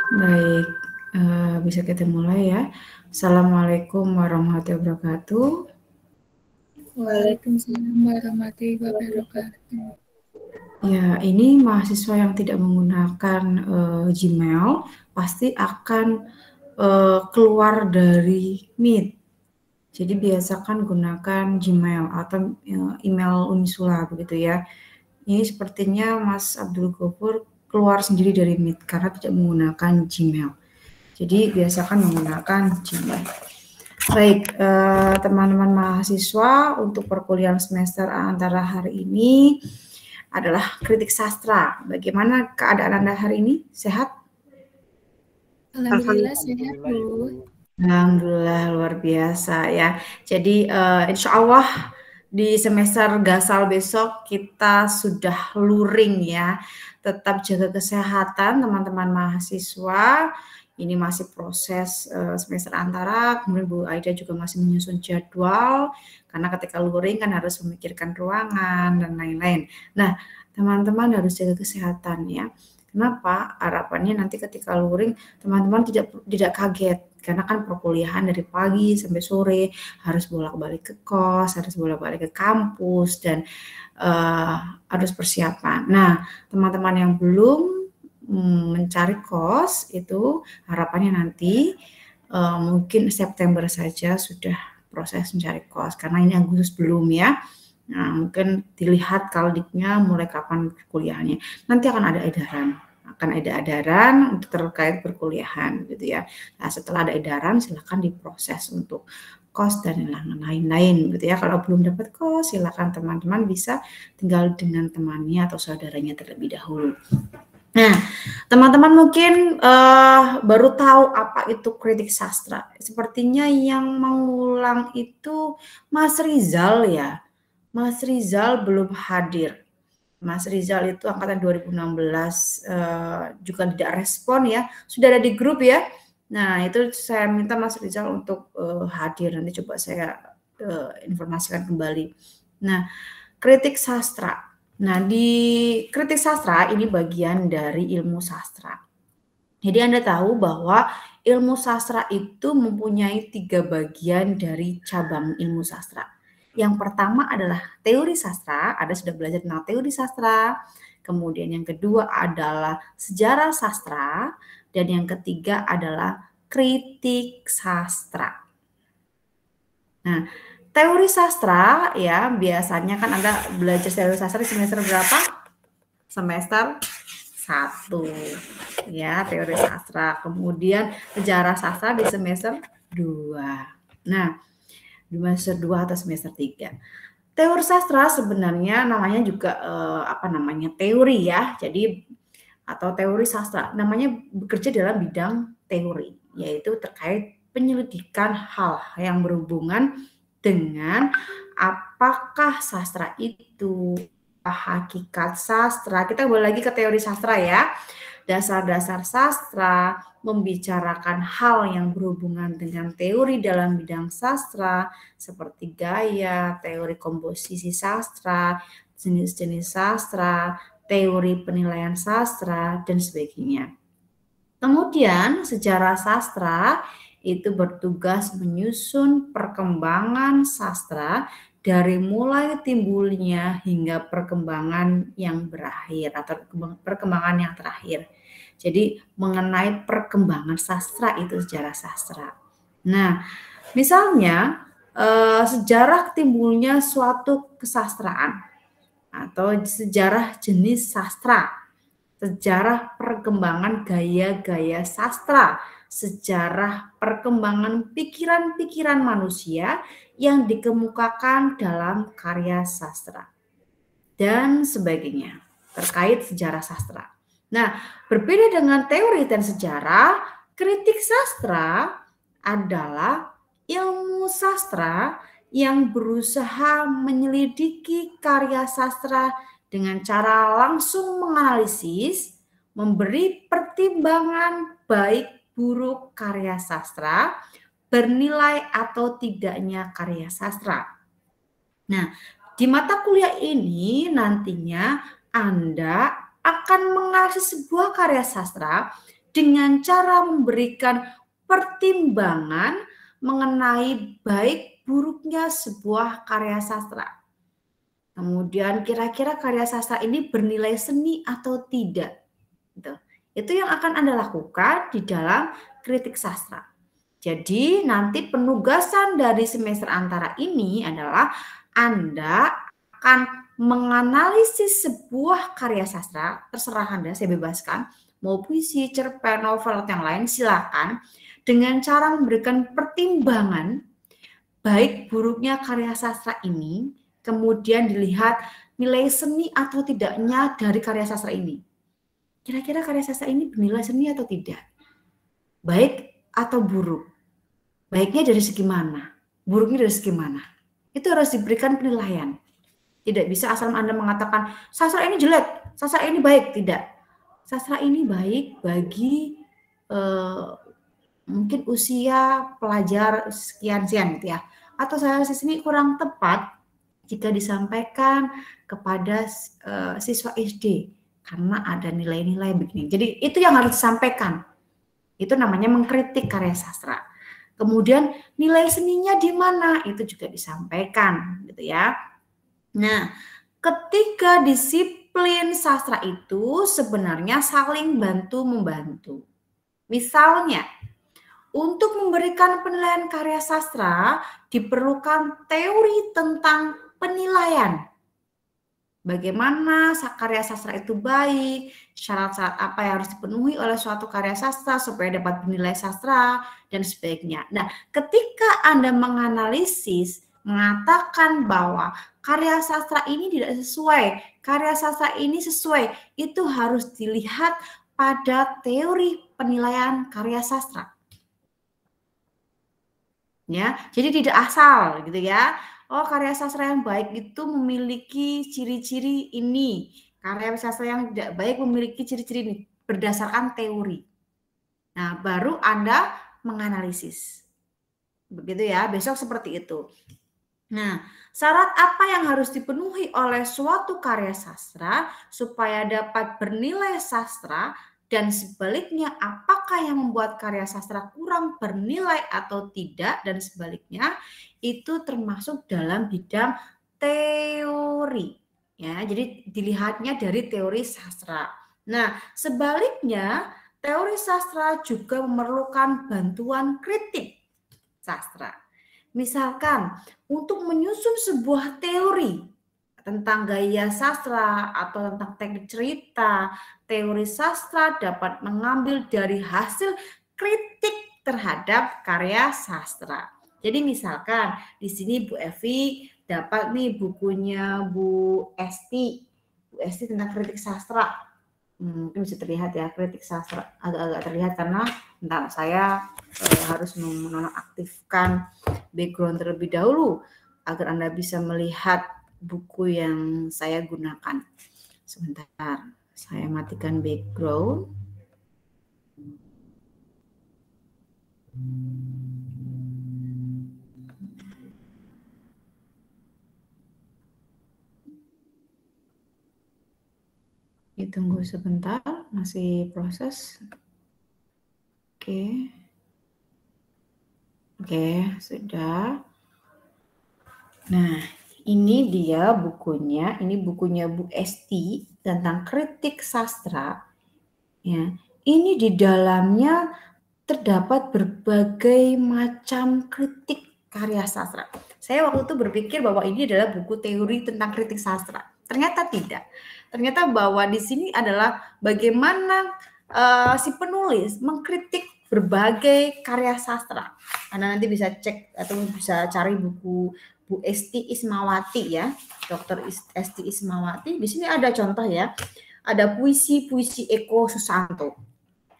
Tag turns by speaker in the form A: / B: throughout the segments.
A: Baik, bisa kita mulai ya. Assalamualaikum warahmatullahi wabarakatuh.
B: Waalaikumsalam warahmatullahi wabarakatuh.
A: Ya, ini mahasiswa yang tidak menggunakan Gmail pasti akan keluar dari Meet. Jadi biasakan gunakan Gmail atau email Unisula begitu ya. Ini sepertinya Mas Abdul Ghafur keluar sendiri dari Meet karena tidak menggunakan Gmail. Jadi biasakan menggunakan Gmail. Baik, teman-teman mahasiswa, untuk perkuliahan semester antara hari ini adalah kritik sastra. Bagaimana keadaan Anda hari ini? Sehat?
B: Alhamdulillah sehat, Bu.
A: Alhamdulillah, luar biasa ya. Jadi insya Allah di semester gasal besok kita sudah luring ya. Tetap jaga kesehatan teman-teman mahasiswa. Ini masih proses semester antara, kemudian Bu Aida juga masih menyusun jadwal, karena ketika luring kan harus memikirkan ruangan dan lain-lain. Nah, teman-teman harus jaga kesehatan ya. Kenapa? Harapannya nanti ketika luring, teman-teman tidak kaget, karena kan perkuliahan dari pagi sampai sore, harus bolak-balik ke kos, harus bolak-balik ke kampus, dan harus persiapan. Nah, teman-teman yang belum mencari kos itu harapannya nanti mungkin September saja sudah proses mencari kos, karena ini Agustus belum ya. Nah, mungkin dilihat kaldiknya mulai kapan kuliahnya. Nanti akan ada edaran untuk terkait perkuliahan gitu ya. Nah, setelah ada edaran silakan diproses untuk kos dan lain-lain gitu ya. Kalau belum dapat kos, silakan teman-teman bisa tinggal dengan temannya atau saudaranya terlebih dahulu. Nah, teman-teman mungkin baru tahu apa itu kritik sastra. Sepertinya yang mengulang itu Mas Rizal ya. Mas Rizal belum hadir. Mas Rizal itu angkatan 2016 juga tidak respon ya. Sudah ada di grup ya. Nah, itu saya minta Mas Rizal untuk hadir. Nanti coba saya informasikan kembali. Nah, kritik sastra. Nah, di kritik sastra ini bagian dari ilmu sastra. Jadi Anda tahu bahwa ilmu sastra itu mempunyai 3 bagian dari cabang ilmu sastra. Yang pertama adalah teori sastra, Anda sudah belajar tentang teori sastra. Kemudian yang kedua adalah sejarah sastra, dan yang ketiga adalah kritik sastra. Nah, teori sastra ya biasanya kan Anda belajar teori sastra di semester berapa? Semester 1 ya, teori sastra. Kemudian sejarah sastra di semester 2. Nah, di semester 2 atau semester 3. Teori sastra sebenarnya namanya juga teori ya. Jadi atau teori sastra namanya bekerja dalam bidang teori, yaitu terkait penyelidikan hal yang berhubungan dengan apakah sastra itu, hakikat sastra. Kita kembali lagi ke teori sastra ya. Dasar-dasar sastra, membicarakan hal yang berhubungan dengan teori dalam bidang sastra seperti gaya, teori komposisi sastra, jenis-jenis sastra, teori penilaian sastra, dan sebagainya. Kemudian sejarah sastra itu bertugas menyusun perkembangan sastra dari mulai timbulnya hingga perkembangan yang berakhir atau perkembangan yang terakhir. Jadi mengenai perkembangan sastra itu sejarah sastra. Nah, misalnya sejarah timbulnya suatu kesastraan atau sejarah jenis sastra, sejarah perkembangan gaya-gaya sastra, sejarah perkembangan pikiran-pikiran manusia yang dikemukakan dalam karya sastra, dan sebagainya terkait sejarah sastra. Nah, berbeda dengan teori dan sejarah, kritik sastra adalah ilmu sastra yang berusaha menyelidiki karya sastra dengan cara langsung menganalisis, memberi pertimbangan baik buruk karya sastra, bernilai atau tidaknya karya sastra. Nah, di mata kuliah ini nantinya Anda akan menganalisis sebuah karya sastra dengan cara memberikan pertimbangan mengenai baik buruknya sebuah karya sastra. Kemudian kira-kira karya sastra ini bernilai seni atau tidak. Gitu. Itu yang akan Anda lakukan di dalam kritik sastra. Jadi nanti penugasan dari semester antara ini adalah Anda akan menganalisis sebuah karya sastra, terserah Anda, saya bebaskan, mau puisi, cerpen, novel, atau yang lain, silakan, dengan cara memberikan pertimbangan baik buruknya karya sastra ini, kemudian dilihat nilai seni atau tidaknya dari karya sastra ini. Kira-kira karya sastra ini bernilai seni atau tidak? Baik atau buruk? Baiknya dari segi mana? Buruknya dari segi mana? Itu harus diberikan penilaian. Tidak bisa asal Anda mengatakan, sastra ini jelek, sastra ini baik. Tidak. Sastra ini baik bagi mungkin usia pelajar sekian-sekian gitu ya. Atau saya rasa ini kurang tepat jika disampaikan kepada siswa SD karena ada nilai-nilai begini. Jadi itu yang harus disampaikan. Itu namanya mengkritik karya sastra. Kemudian nilai seninya di mana? Itu juga disampaikan gitu ya. Nah, ketiga disiplin sastra itu sebenarnya saling bantu-membantu. Misalnya, untuk memberikan penilaian karya sastra diperlukan teori tentang penilaian. Bagaimana karya sastra itu baik, syarat-syarat apa yang harus dipenuhi oleh suatu karya sastra supaya dapat bernilai sastra, dan sebagainya. Nah, ketika Anda menganalisis, mengatakan bahwa karya sastra ini tidak sesuai, karya sastra ini sesuai, itu harus dilihat pada teori penilaian karya sastra. Ya, jadi tidak asal gitu ya. Oh, karya sastra yang baik itu memiliki ciri-ciri ini. Karya sastra yang tidak baik memiliki ciri-ciri ini berdasarkan teori. Nah, baru Anda menganalisis. Begitu ya, besok seperti itu. Nah, syarat apa yang harus dipenuhi oleh suatu karya sastra supaya dapat bernilai sastra, dan sebaliknya apakah yang membuat karya sastra kurang bernilai atau tidak, dan sebaliknya itu termasuk dalam bidang teori ya. Jadi dilihatnya dari teori sastra. Nah, sebaliknya teori sastra juga memerlukan bantuan kritik sastra. Misalkan untuk menyusun sebuah teori tentang gaya sastra atau tentang teknik cerita, teori sastra dapat mengambil dari hasil kritik terhadap karya sastra. Jadi misalkan di sini Bu Evi dapat nih bukunya Bu Esti. Bu Esti tentang kritik sastra. Mungkin bisa terlihat ya, kritik sastra agak-agak terlihat karena bentar saya harus menonaktifkan background terlebih dahulu agar Anda bisa melihat buku yang saya gunakan. Sebentar, saya matikan background. Ditunggu sebentar, masih proses. Oke, sudah. Nah, ini dia bukunya, ini bukunya Bu Esti tentang kritik sastra. Ya, ini di dalamnya terdapat berbagai macam kritik karya sastra. Saya waktu itu berpikir bahwa ini adalah buku teori tentang kritik sastra. Ternyata tidak. Ternyata bahwa di sini adalah bagaimana si penulis mengkritik berbagai karya sastra. Anda nanti bisa cek atau bisa cari buku Bu Esti Ismawati ya, Dr. Esti Ismawati. Di sini ada contoh ya, ada puisi-puisi Eko Susanto.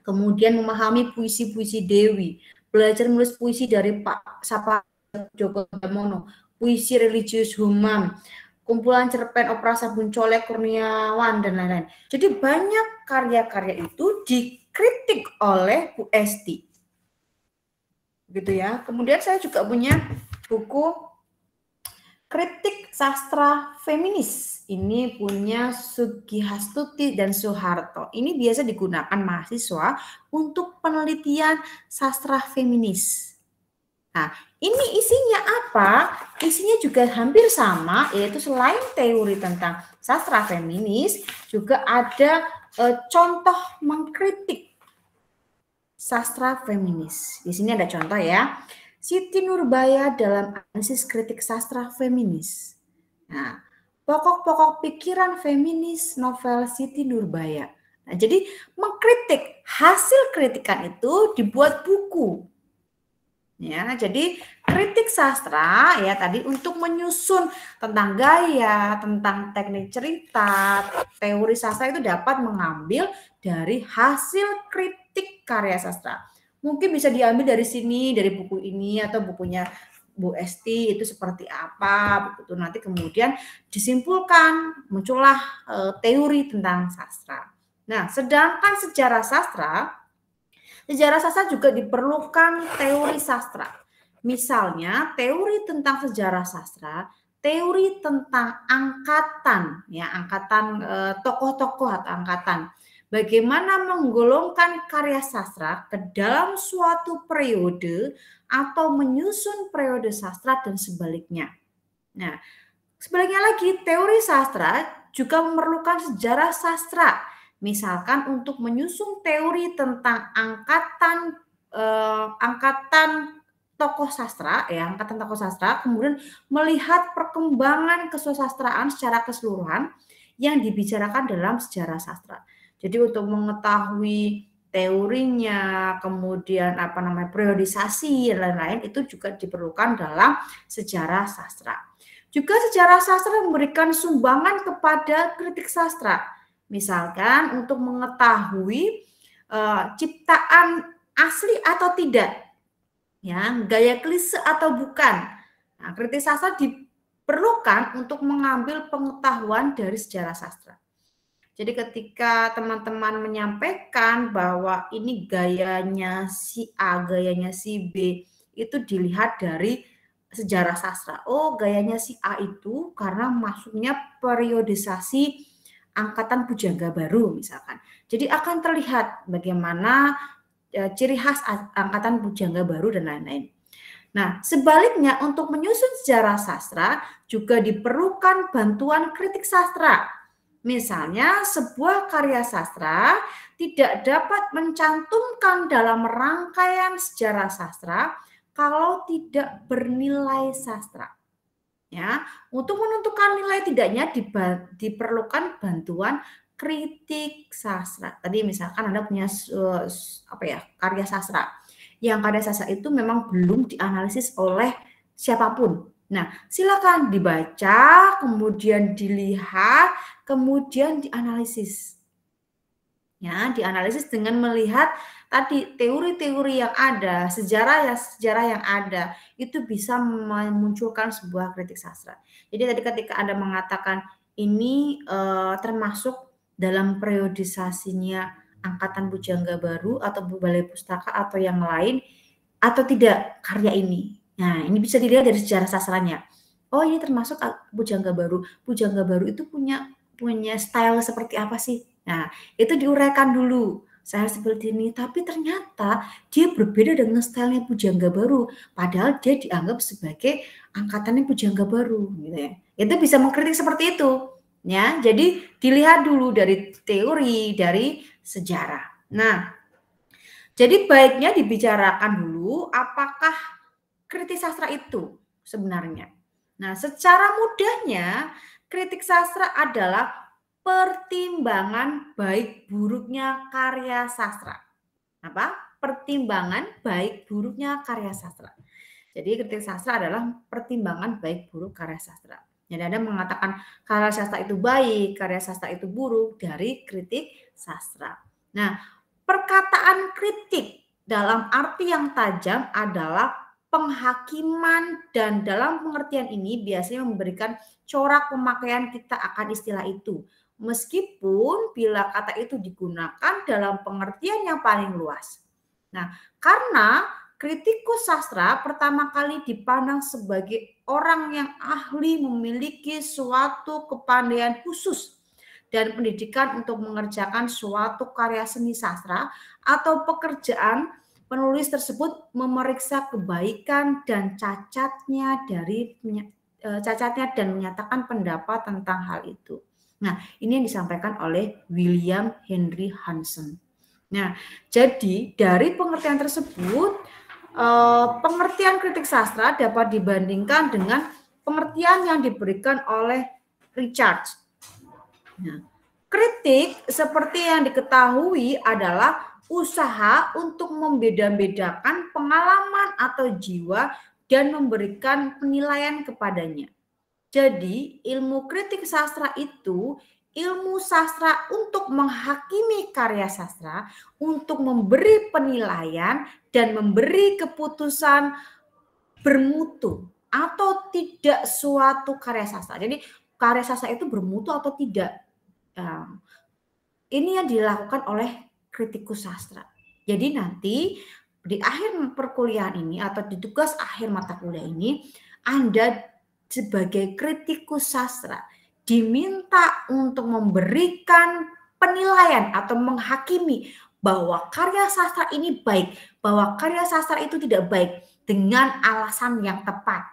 A: Kemudian memahami puisi-puisi Dewi, belajar menulis puisi dari Pak Sapa Djoko Damono, puisi religius Humam, kumpulan cerpen opera Sabun Colek Kurniawan, dan lain-lain. Jadi banyak karya-karya itu dikritik oleh Bu Esti. Gitu ya. Kemudian saya juga punya buku Kritik sastra feminis ini punya Sugihastuti dan Soeharto. Ini biasa digunakan mahasiswa untuk penelitian sastra feminis. Nah, ini isinya apa? Isinya juga hampir sama, yaitu selain teori tentang sastra feminis, juga ada contoh mengkritik sastra feminis. Di sini ada contoh ya. Siti Nurbaya dalam analisis kritik sastra feminis. Nah, pokok-pokok pikiran feminis novel Siti Nurbaya. Nah, jadi mengkritik hasil kritikan itu dibuat buku. Ya, jadi kritik sastra ya tadi untuk menyusun tentang gaya, tentang teknik cerita, teori sastra itu dapat mengambil dari hasil kritik karya sastra. Mungkin bisa diambil dari sini, dari buku ini atau bukunya Bu Esti itu seperti apa, begitu nanti kemudian disimpulkan muncullah teori tentang sastra. Nah, sedangkan sejarah sastra juga diperlukan teori sastra. Misalnya teori tentang sejarah sastra, teori tentang angkatan, ya angkatan tokoh-tokoh atau angkatan. Bagaimana menggolongkan karya sastra ke dalam suatu periode atau menyusun periode sastra dan sebaliknya. Nah, sebaliknya lagi teori sastra juga memerlukan sejarah sastra. Misalkan untuk menyusun teori tentang angkatan tokoh sastra, ya angkatan tokoh sastra, kemudian melihat perkembangan kesusastraan secara keseluruhan yang dibicarakan dalam sejarah sastra. Jadi untuk mengetahui teorinya, kemudian periodisasi dan lain-lain itu juga diperlukan dalam sejarah sastra. Juga sejarah sastra memberikan sumbangan kepada kritik sastra. Misalkan untuk mengetahui ciptaan asli atau tidak, ya gaya klise atau bukan. Nah, kritik sastra diperlukan untuk mengambil pengetahuan dari sejarah sastra. Jadi ketika teman-teman menyampaikan bahwa ini gayanya si A, gayanya si B, itu dilihat dari sejarah sastra. Oh, gayanya si A itu karena masuknya periodisasi angkatan pujangga baru misalkan. Jadi akan terlihat bagaimana ciri khas angkatan pujangga baru dan lain-lain. Nah, sebaliknya untuk menyusun sejarah sastra juga diperlukan bantuan kritik sastra. Misalnya, sebuah karya sastra tidak dapat mencantumkan dalam rangkaian sejarah sastra kalau tidak bernilai sastra. Ya, untuk menentukan nilai tidaknya diperlukan bantuan kritik sastra. Tadi misalkan Anda punya karya sastra. Yang karya sastra itu memang belum dianalisis oleh siapapun. Nah, silakan dibaca, kemudian dilihat, kemudian dianalisis. Ya, dianalisis dengan melihat tadi teori-teori yang ada, sejarah yang ada, itu bisa memunculkan sebuah kritik sastra. Jadi tadi ketika Anda mengatakan ini termasuk dalam periodisasinya angkatan pujangga baru atau balai pustaka atau yang lain atau tidak karya ini. Nah, ini bisa dilihat dari sejarah sastranya. Oh, ini termasuk pujangga baru. Pujangga baru itu punya style seperti apa sih? Nah, itu diuraikan dulu. Saya seperti ini, tapi ternyata dia berbeda dengan stylenya pujangga baru. Padahal dia dianggap sebagai angkatannya pujangga baru, gitu ya. Itu bisa mengkritik seperti itu, ya. Jadi dilihat dulu dari teori, dari sejarah. Nah, jadi baiknya dibicarakan dulu apakah kritik sastra itu sebenarnya. Nah, secara mudahnya kritik sastra adalah pertimbangan baik buruknya karya sastra. Apa? Pertimbangan baik buruknya karya sastra. Jadi kritik sastra adalah pertimbangan baik buruk karya sastra. Jadi Anda mengatakan karya sastra itu baik, karya sastra itu buruk dari kritik sastra. Nah, perkataan kritik dalam arti yang tajam adalah penghakiman dan dalam pengertian ini biasanya memberikan corak pemakaian kita akan istilah itu. Meskipun bila kata itu digunakan dalam pengertian yang paling luas. Nah, karena kritikus sastra pertama kali dipandang sebagai orang yang ahli memiliki suatu kepandaian khusus dan pendidikan untuk mengerjakan suatu karya seni sastra atau pekerjaan, penulis tersebut memeriksa kebaikan dan cacatnya dan menyatakan pendapat tentang hal itu. Nah, ini yang disampaikan oleh William Henry Hansen. Nah, jadi dari pengertian tersebut, pengertian kritik sastra dapat dibandingkan dengan pengertian yang diberikan oleh Richards. Nah, kritik seperti yang diketahui adalah usaha untuk membeda-bedakan pengalaman atau jiwa dan memberikan penilaian kepadanya. Jadi, ilmu kritik sastra itu ilmu sastra untuk menghakimi karya sastra, untuk memberi penilaian dan memberi keputusan bermutu atau tidak suatu karya sastra. Jadi, karya sastra itu bermutu atau tidak. Ini yang dilakukan oleh kritikus sastra. Jadi nanti di akhir perkuliahan ini atau di tugas akhir mata kuliah ini, Anda sebagai kritikus sastra diminta untuk memberikan penilaian atau menghakimi bahwa karya sastra ini baik, bahwa karya sastra itu tidak baik dengan alasan yang tepat,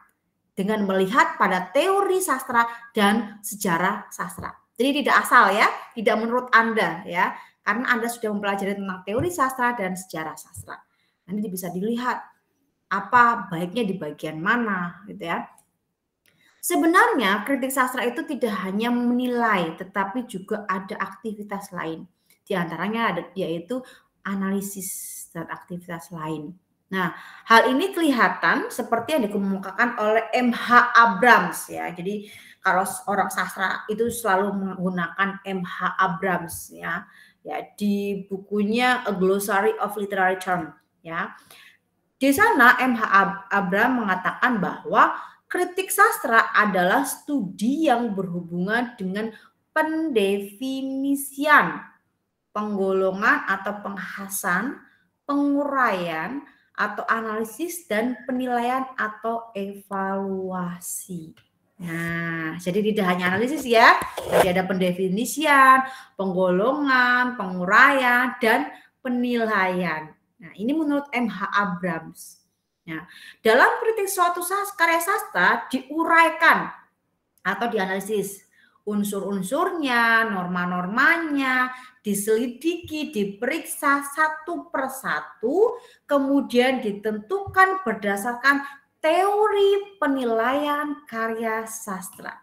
A: dengan melihat pada teori sastra dan sejarah sastra. Jadi tidak asal ya, tidak menurut Anda ya, karena Anda sudah mempelajari tentang teori sastra dan sejarah sastra. Nanti bisa dilihat apa baiknya di bagian mana gitu ya. Sebenarnya kritik sastra itu tidak hanya menilai, tetapi juga ada aktivitas lain. Di antaranya yaitu analisis dan aktivitas lain. Nah, hal ini kelihatan seperti yang dikemukakan oleh M.H. Abrams ya. Jadi kalau orang sastra itu selalu menggunakan M.H. Abrams ya. Ya, di bukunya A Glossary of Literary Terms ya. Di sana M.H. Abrams mengatakan bahwa kritik sastra adalah studi yang berhubungan dengan pendefinisian, penggolongan atau pengkhasan, penguraian atau analisis dan penilaian atau evaluasi. Nah, jadi tidak hanya analisis ya, jadi ada pendefinisian, penggolongan, penguraian dan penilaian. Nah, ini menurut M.H. Abrams. Nah, dalam kritik suatu karya sastra diuraikan atau dianalisis unsur-unsurnya, norma-normanya, diselidiki, diperiksa satu persatu, kemudian ditentukan berdasarkan teori penilaian karya sastra.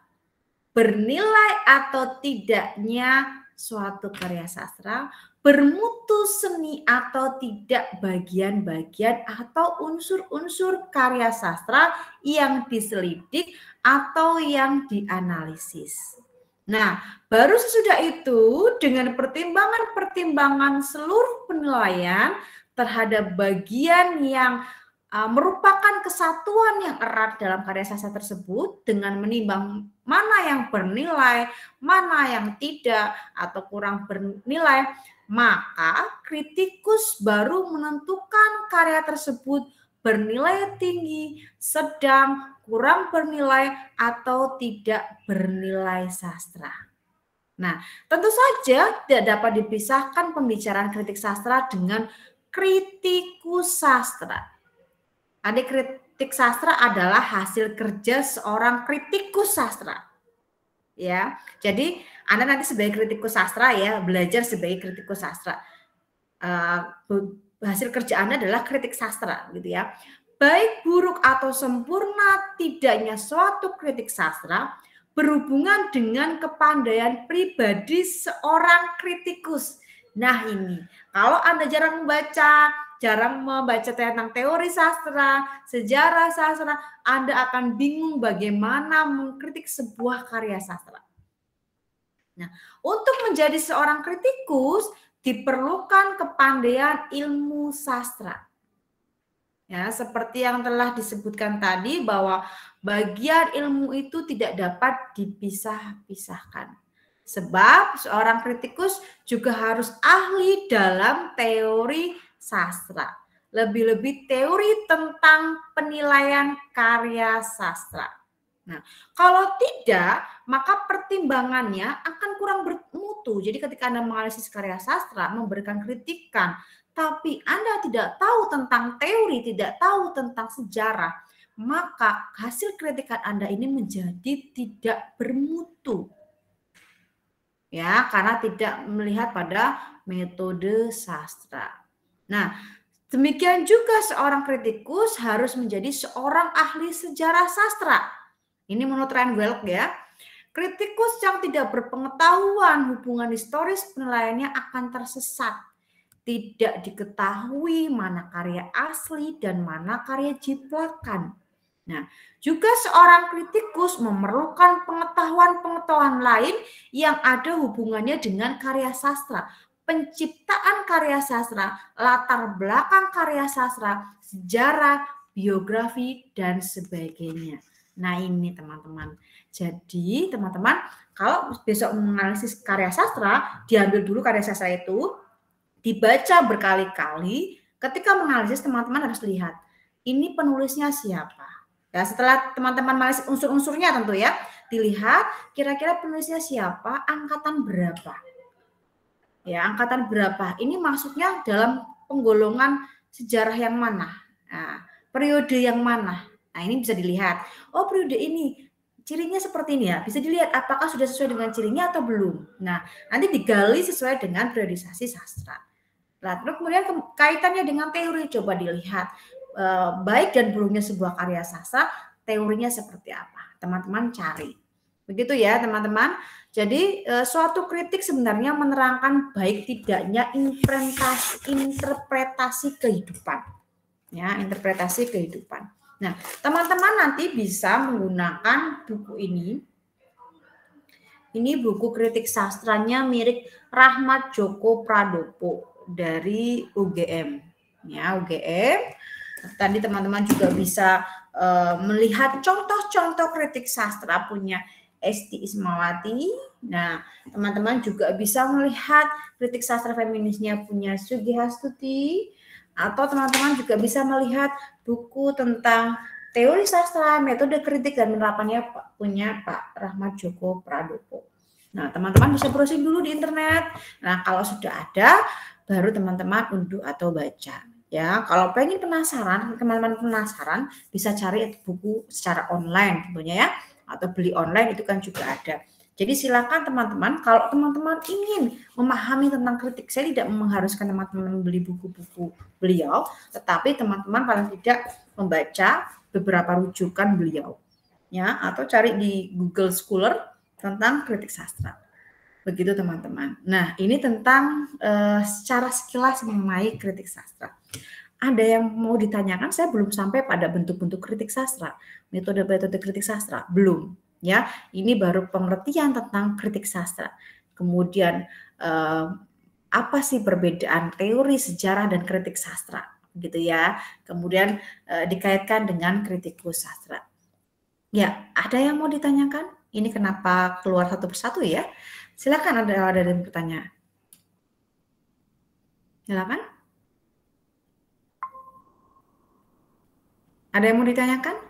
A: Bernilai atau tidaknya suatu karya sastra, bermutu seni atau tidak bagian-bagian atau unsur-unsur karya sastra yang diselidik atau yang dianalisis. Nah, baru sesudah itu dengan pertimbangan-pertimbangan seluruh penilaian terhadap bagian yang merupakan kesatuan yang erat dalam karya sastra tersebut dengan menimbang mana yang bernilai, mana yang tidak atau kurang bernilai, maka kritikus baru menentukan karya tersebut bernilai tinggi, sedang, kurang bernilai, atau tidak bernilai sastra. Nah, tentu saja tidak dapat dipisahkan pembicaraan kritik sastra dengan kritikus sastra. Adik kritik sastra adalah hasil kerja seorang kritikus sastra. Ya, jadi Anda nanti sebagai kritikus sastra ya, belajar sebagai kritikus sastra. Hasil kerja Anda adalah kritik sastra gitu ya. Baik buruk atau sempurna tidaknya suatu kritik sastra berhubungan dengan kepandaian pribadi seorang kritikus. Nah ini, kalau Anda jarang membaca tentang teori sastra, sejarah sastra, Anda akan bingung bagaimana mengkritik sebuah karya sastra. Nah, untuk menjadi seorang kritikus diperlukan kepandaian ilmu sastra. Ya, seperti yang telah disebutkan tadi bahwa bagian ilmu itu tidak dapat dipisah-pisahkan. Sebab seorang kritikus juga harus ahli dalam teori sastra. Lebih-lebih teori tentang penilaian karya sastra. Nah, kalau tidak, maka pertimbangannya akan kurang bermutu. Jadi ketika Anda menganalisis karya sastra, memberikan kritikan, tapi Anda tidak tahu tentang teori, tidak tahu tentang sejarah, maka hasil kritikan Anda ini menjadi tidak bermutu. Ya, karena tidak melihat pada metode sastra. Nah, demikian juga seorang kritikus harus menjadi seorang ahli sejarah sastra. Ini menurut Reinfeldt ya. Kritikus yang tidak berpengetahuan hubungan historis penilaiannya akan tersesat. Tidak diketahui mana karya asli dan mana karya jiplakan. Nah, juga seorang kritikus memerlukan pengetahuan-pengetahuan lain yang ada hubungannya dengan karya sastra. Penciptaan karya sastra, latar belakang karya sastra, sejarah, biografi, dan sebagainya. Nah ini teman-teman. Jadi teman-teman kalau besok menganalisis karya sastra, diambil dulu karya sastra itu, dibaca berkali-kali. Ketika menganalisis teman-teman harus lihat, ini penulisnya siapa. Ya, setelah teman-teman menganalisis unsur-unsurnya tentu ya, dilihat kira-kira penulisnya siapa, angkatan berapa. Ya, angkatan berapa. Ini maksudnya dalam penggolongan sejarah yang mana. Nah, periode yang mana. Nah, ini bisa dilihat. Oh, periode ini cirinya seperti ini ya. Bisa dilihat apakah sudah sesuai dengan cirinya atau belum. Nah, nanti digali sesuai dengan periodisasi sastra. Nah, terus kemudian kaitannya dengan teori coba dilihat baik dan buruknya sebuah karya sastra, teorinya seperti apa. Teman-teman cari. Begitu ya, teman-teman. Jadi suatu kritik sebenarnya menerangkan baik tidaknya interpretasi kehidupan. Ya, interpretasi kehidupan. Nah, teman-teman nanti bisa menggunakan buku ini. Ini buku kritik sastranya mirip Rahmat Djoko Pradopo dari UGM. Ya, UGM. Tadi teman-teman juga bisa melihat contoh-contoh kritik sastra punya Esti Ismawati. Nah, teman-teman juga bisa melihat kritik sastra feminisnya punya Sugi Hastuti. Atau teman-teman juga bisa melihat buku tentang teori sastra, metode kritik dan penerapannya punya Pak Rahmat Djoko Pradopo. Nah, teman-teman bisa browsing dulu di internet. Nah, kalau sudah ada, baru teman-teman unduh atau baca. Ya, kalau pengen penasaran, teman-teman penasaran, bisa cari buku secara online tentunya ya. Atau beli online itu kan juga ada. Jadi silakan teman-teman, kalau teman-teman ingin memahami tentang kritik, saya tidak mengharuskan teman-teman beli buku-buku beliau, tetapi teman-teman paling tidak membaca beberapa rujukan beliau, ya, atau cari di Google Scholar tentang kritik sastra. Begitu teman-teman. Nah, ini tentang secara sekilas mengenai kritik sastra. Ada yang mau ditanyakan? Saya belum sampai pada bentuk-bentuk kritik sastra, metode-metode kritik sastra, belum. Ya, ini baru pengertian tentang kritik sastra. Kemudian apa sih perbedaan teori sejarah dan kritik sastra, gitu ya. Kemudian dikaitkan dengan kritikus sastra. Ya, ada yang mau ditanyakan? Ini kenapa keluar satu persatu ya? Silakan ada yang bertanya. Silakan. Ada yang mau ditanyakan?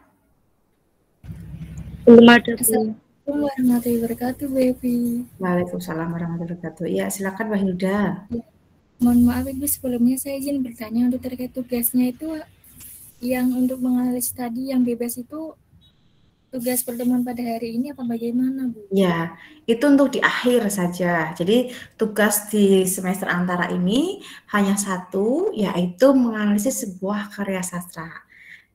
B: Belum ada. Assalamualaikum warahmatullahi wabarakatuh, Baby.
A: Waalaikumsalam warahmatullahi wabarakatuh. Ya, silakan Mbak Hilda.
B: Mohon maaf Ibu, sebelumnya saya izin bertanya untuk terkait tugasnya itu yang untuk menganalisis tadi yang bebas itu tugas pertemuan pada hari ini apa bagaimana, Bu?
A: Ya, itu untuk di akhir saja. Jadi tugas di semester antara ini hanya satu, yaitu menganalisis sebuah karya sastra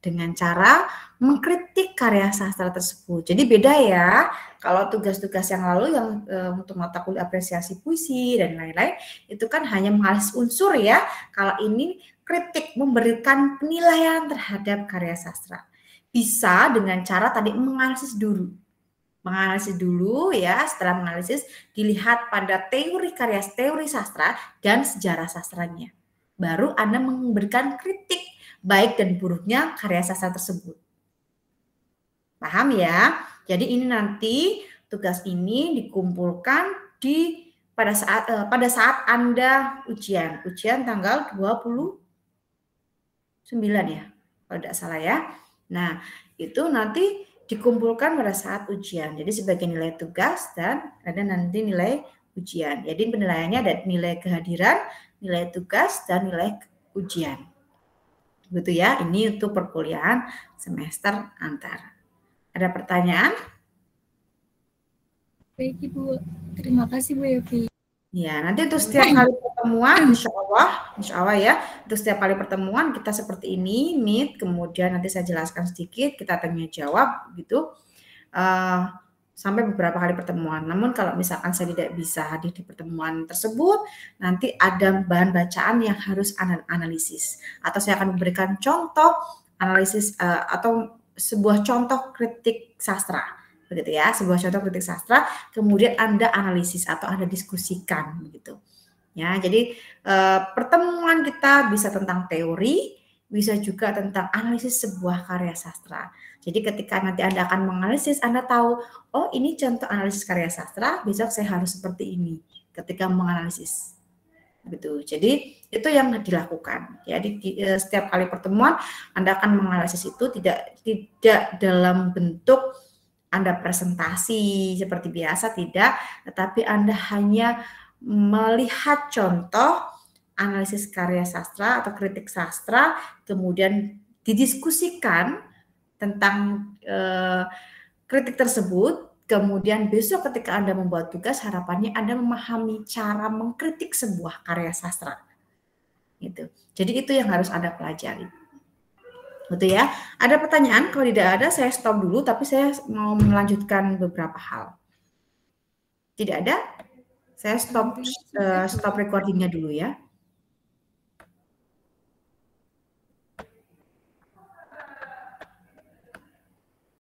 A: dengan cara mengkritik karya sastra tersebut. Jadi beda ya, kalau tugas-tugas yang lalu yang untuk mata kuliah apresiasi puisi dan lain-lain, itu kan hanya menganalisis unsur ya. Kalau ini kritik, memberikan penilaian terhadap karya sastra. Bisa dengan cara tadi menganalisis dulu ya, setelah menganalisis dilihat pada teori karya teori sastra dan sejarah sastranya. Baru Anda memberikan kritik baik dan buruknya karya sastra tersebut. Paham ya? Jadi ini nanti tugas ini dikumpulkan pada saat Anda ujian tanggal 29 ya, kalau tidak salah ya. Nah, itu nanti dikumpulkan pada saat ujian. Jadi sebagai nilai tugas dan ada nanti nilai ujian. Jadi penilaiannya ada nilai kehadiran, nilai tugas, dan nilai ujian. Begitu ya, ini untuk perkuliahan semester antara. Ada pertanyaan?
B: Baik Ibu, terima kasih Bu Evi.
A: Ya, nanti untuk setiap kali pertemuan, insya Allah ya, untuk setiap kali pertemuan kita seperti ini, meet, kemudian nanti saya jelaskan sedikit, kita tanya jawab, gitu, sampai beberapa kali pertemuan. Namun kalau misalkan saya tidak bisa hadir di pertemuan tersebut, nanti ada bahan bacaan yang harus analisis, atau saya akan memberikan contoh analisis atau sebuah contoh kritik sastra. Begitu ya, sebuah contoh kritik sastra, kemudian Anda analisis atau Anda diskusikan begitu. Ya, jadi pertemuan kita bisa tentang teori, bisa juga tentang analisis sebuah karya sastra. Jadi ketika nanti Anda akan menganalisis, Anda tahu, oh ini contoh analisis karya sastra, besok saya harus seperti ini ketika menganalisis. Gitu. Jadi itu yang dilakukan. Jadi setiap kali pertemuan Anda akan menganalisis itu tidak dalam bentuk Anda presentasi seperti biasa, tidak, tetapi Anda hanya melihat contoh analisis karya sastra atau kritik sastra, kemudian didiskusikan tentang kritik tersebut, kemudian besok ketika Anda membuat tugas, harapannya Anda memahami cara mengkritik sebuah karya sastra. Gitu. Jadi itu yang harus Anda pelajari. Betul ya. Ada pertanyaan? Kalau tidak ada, saya stop dulu, tapi saya mau melanjutkan beberapa hal. Tidak ada? Saya stop recordingnya dulu ya.